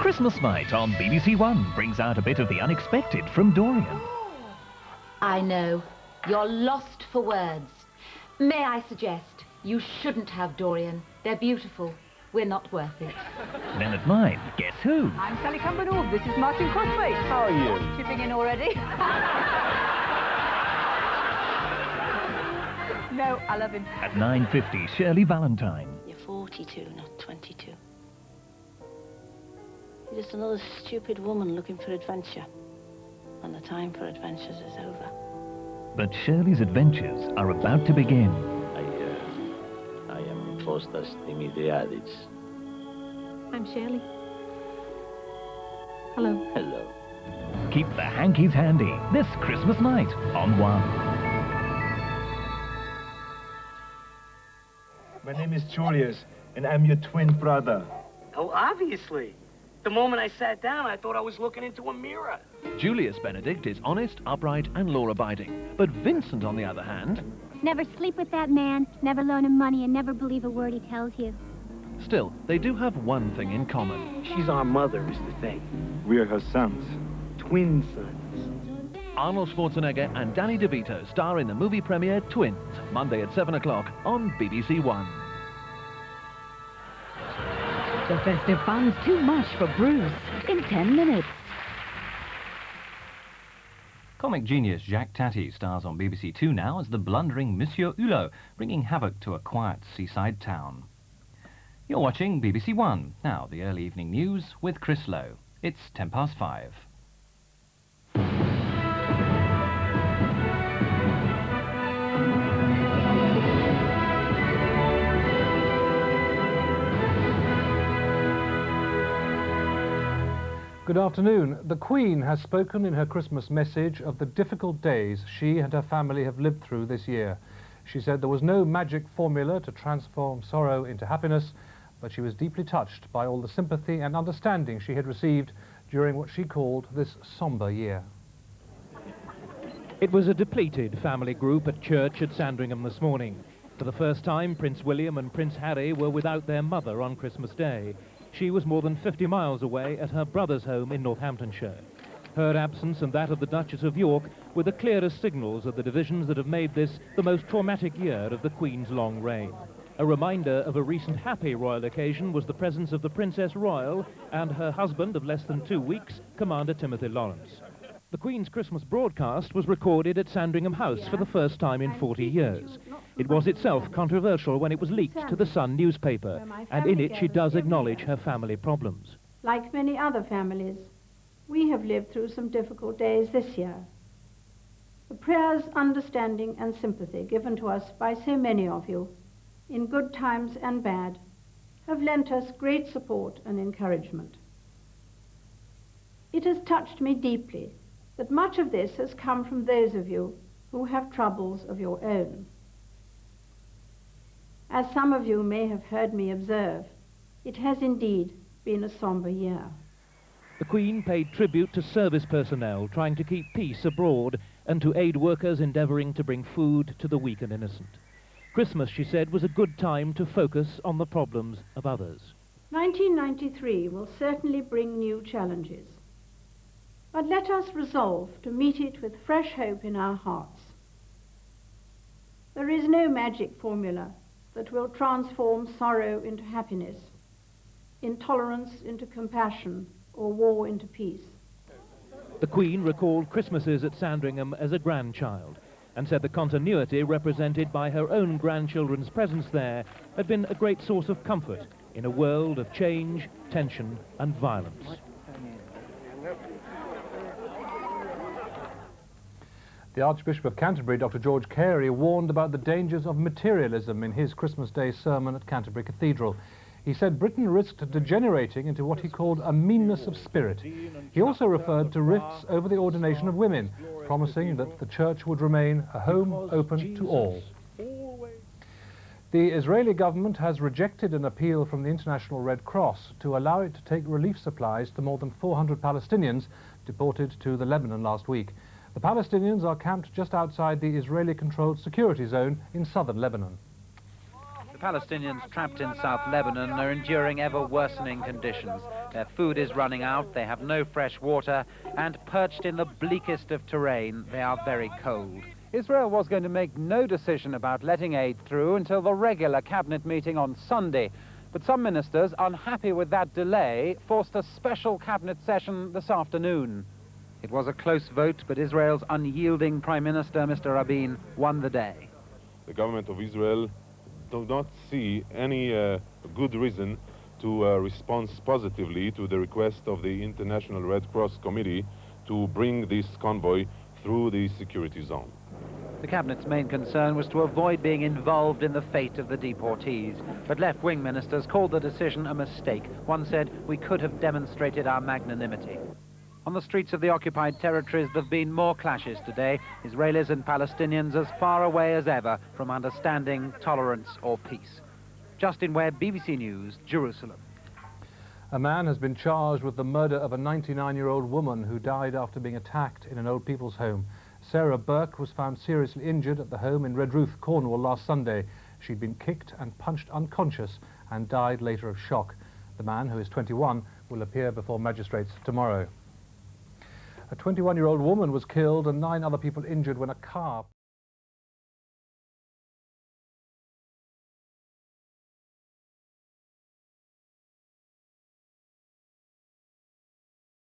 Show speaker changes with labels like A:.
A: Christmas night on BBC One brings out a bit of the unexpected from Dorian.
B: I know. You're lost for words. May I suggest you shouldn't have Dorian. They're beautiful. We're not worth it.
A: Then at 9, guess who?
C: I'm Sally Cumbernauld. This is Martin Crosswaite.
D: How are you?
C: Chipping in already? No, I love him.
A: At 9:50, Shirley Valentine.
E: You're 42, not 22. You're just another stupid woman looking for adventure. And the time for adventures is over.
A: But Shirley's adventures are about to begin.
D: I am Faustus Dimitriadis.
F: I'm Shirley. Hello.
D: Hello.
A: Keep the hankies handy this Christmas night on One.
G: My name is Julius, and I'm your twin brother.
H: Oh, obviously. The moment I sat down, I thought I was looking into a mirror.
I: Julius Benedict is honest, upright, and law-abiding. But Vincent, on the other hand...
F: Never sleep with that man, never loan him money, and never believe a word he tells you.
I: Still, they do have one thing in common.
H: She's our mother, is the thing.
G: We are her sons.
H: Twin sons.
I: Arnold Schwarzenegger and Danny DeVito star in the movie premiere Twins, Monday at 7 o'clock on BBC One.
J: The festive fun's too much for Bruce in 10 minutes.
K: Comic genius Jacques Tati stars on BBC Two now as the blundering Monsieur Hulot, bringing havoc to a quiet seaside town. You're watching BBC One. Now, the early evening news with Chris Lowe. It's 5:10.
L: Good afternoon. The Queen has spoken in her Christmas message of the difficult days she and her family have lived through this year. She said there was no magic formula to transform sorrow into happiness, but she was deeply touched by all the sympathy and understanding she had received during what she called this sombre year.
M: It was a depleted family group at church at Sandringham this morning. For the first time, Prince William and Prince Harry were without their mother on Christmas Day. She was more than 50 miles away at her brother's home in Northamptonshire. Her absence and that of the Duchess of York were the clearest signals of the divisions that have made this the most traumatic year of the Queen's long reign. A reminder of a recent happy royal occasion was the presence of the Princess Royal and her husband of less than 2 weeks, Commander Timothy Lawrence. The Queen's Christmas broadcast was recorded at Sandringham House for the first time in 40 years. It was itself controversial when it was leaked to the Sun newspaper, and in it she does acknowledge her family problems.
N: Like many other families, we have lived through some difficult days this year. The prayers, understanding and sympathy given to us by so many of you, in good times and bad, have lent us great support and encouragement. It has touched me deeply that much of this has come from those of you who have troubles of your own. As some of you may have heard me observe, it has indeed been a sombre year.
M: The Queen paid tribute to service personnel trying to keep peace abroad and to aid workers endeavouring to bring food to the weak and innocent. Christmas, she said, was a good time to focus on the problems of others.
N: 1993 will certainly bring new challenges. But let us resolve to meet it with fresh hope in our hearts. There is no magic formula that will transform sorrow into happiness, intolerance into compassion, or war into peace.
M: The Queen recalled Christmases at Sandringham as a grandchild and said the continuity represented by her own grandchildren's presence there had been a great source of comfort in a world of change, tension and violence.
L: The Archbishop of Canterbury, Dr. George Carey, warned about the dangers of materialism in his Christmas Day sermon at Canterbury Cathedral. He said Britain risked degenerating into what he called a meanness of spirit. He also referred to rifts over the ordination of women, promising that the church would remain a home open to all. The Israeli government has rejected an appeal from the International Red Cross to allow it to take relief supplies to more than 400 Palestinians deported to the Lebanon last week. The Palestinians are camped just outside the Israeli-controlled security zone in southern Lebanon.
O: The Palestinians trapped in South Lebanon are enduring ever worsening conditions. Their food is running out, they have no fresh water, and perched in the bleakest of terrain, they are very cold. Israel was going to make no decision about letting aid through until the regular cabinet meeting on Sunday. But some ministers, unhappy with that delay, forced a special cabinet session this afternoon. It was a close vote, but Israel's unyielding Prime Minister, Mr. Rabin, won the day.
P: The government of Israel do not see any good reason to respond positively to the request of the International Red Cross Committee to bring this convoy through the security zone.
O: The Cabinet's main concern was to avoid being involved in the fate of the deportees, but left-wing ministers called the decision a mistake. One said, "We could have demonstrated our magnanimity." On the streets of the occupied territories, there have been more clashes today, Israelis and Palestinians as far away as ever from understanding, tolerance or peace. Justin Webb, BBC News, Jerusalem.
L: A man has been charged with the murder of a 99-year-old woman who died after being attacked in an old people's home. Sarah Burke was found seriously injured at the home in Redruth, Cornwall last Sunday. She'd been kicked and punched unconscious and died later of shock. The man, who is 21, will appear before magistrates tomorrow. A 21-year-old woman was killed and 9 other people injured when a car